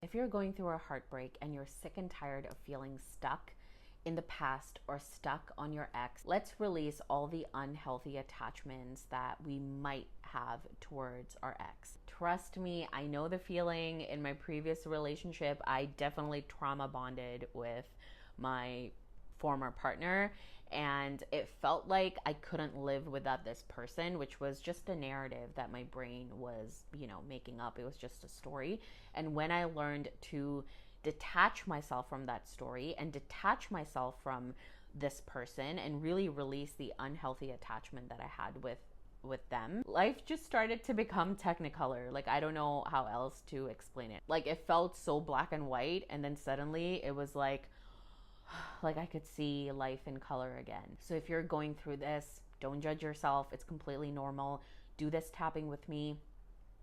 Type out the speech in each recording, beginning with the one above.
If you're going through a heartbreak and you're sick and tired of feeling stuck in the past or stuck on your ex, let's release all the unhealthy attachments that we might have towards our ex. Trust me, I know the feeling. In my previous relationship, I definitely trauma bonded with my former partner, and it felt like I couldn't live without this person, which was just a narrative that my brain was, making up. It was just a story. And when I learned to detach myself from that story and detach myself from this person and really release the unhealthy attachment that I had with them, life just started to become technicolor. Like, I don't know how else to explain it. Like, it felt so black and white, and then suddenly it was like I could see life in color again. So if you're going through this, don't judge yourself. It's completely normal. Do this tapping with me,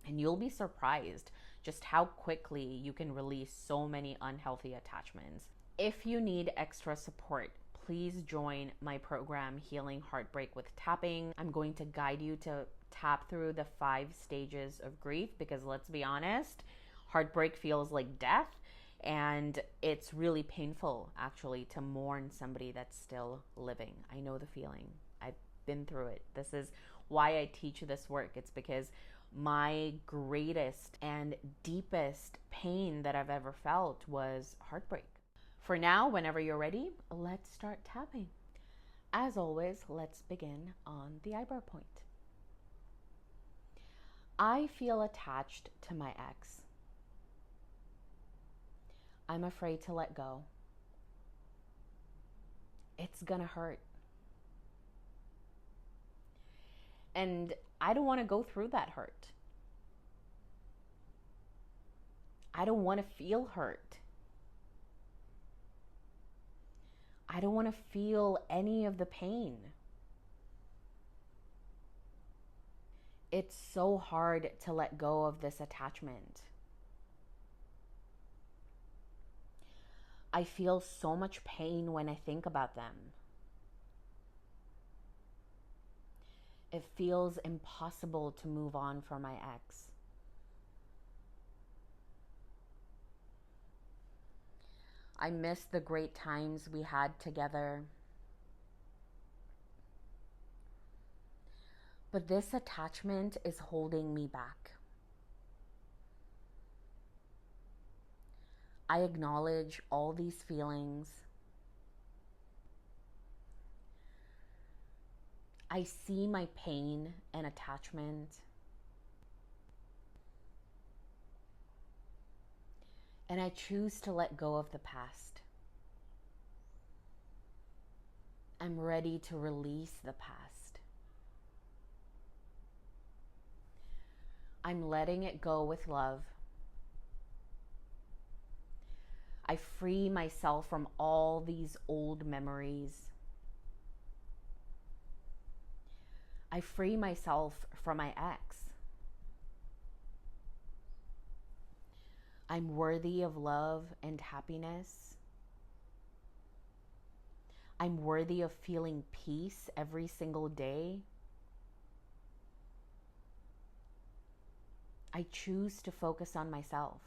and you'll be surprised just how quickly you can release so many unhealthy attachments. If you need extra support, please join my program, Healing Heartbreak with Tapping. I'm going to guide you to tap through the 5 stages of grief, because let's be honest, heartbreak feels like death. And it's really painful, actually, to mourn somebody that's still living. I know the feeling. I've been through it. This is why I teach this work. It's because my greatest and deepest pain that I've ever felt was heartbreak. For now, whenever you're ready, let's start tapping. As always, let's begin on the eyebrow point. I feel attached to my ex. I'm afraid to let go. It's gonna hurt. And I don't want to go through that hurt. I don't want to feel hurt. I don't want to feel any of the pain. It's so hard to let go of this attachment. I feel so much pain when I think about them. It feels impossible to move on from my ex. I miss the great times we had together. But this attachment is holding me back. I acknowledge all these feelings. I see my pain and attachment. And I choose to let go of the past. I'm ready to release the past. I'm letting it go with love. I free myself from all these old memories. I free myself from my ex. I'm worthy of love and happiness. I'm worthy of feeling peace every single day. I choose to focus on myself.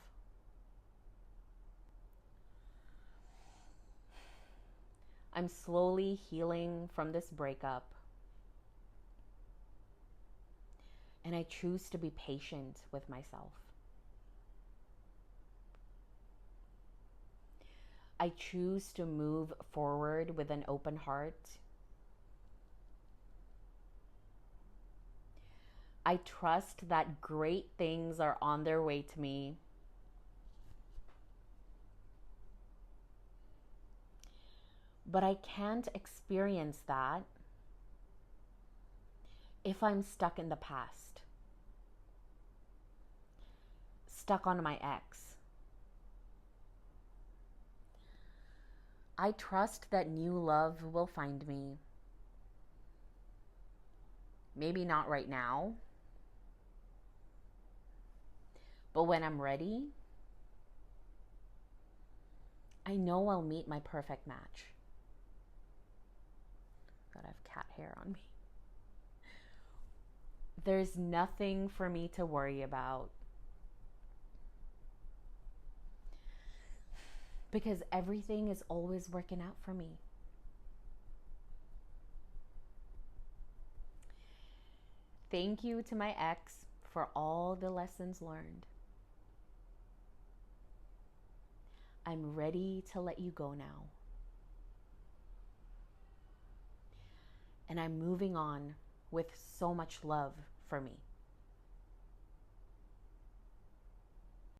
I'm slowly healing from this breakup. And I choose to be patient with myself. I choose to move forward with an open heart. I trust that great things are on their way to me. But I can't experience that if I'm stuck in the past, stuck on my ex. I trust that new love will find me. Maybe not right now, but when I'm ready, I know I'll meet my perfect match. God, I have cat hair on me. There's nothing for me to worry about. because everything is always working out for me. Thank you to my ex for all the lessons learned. I'm ready to let you go now. And I'm moving on with so much love for me.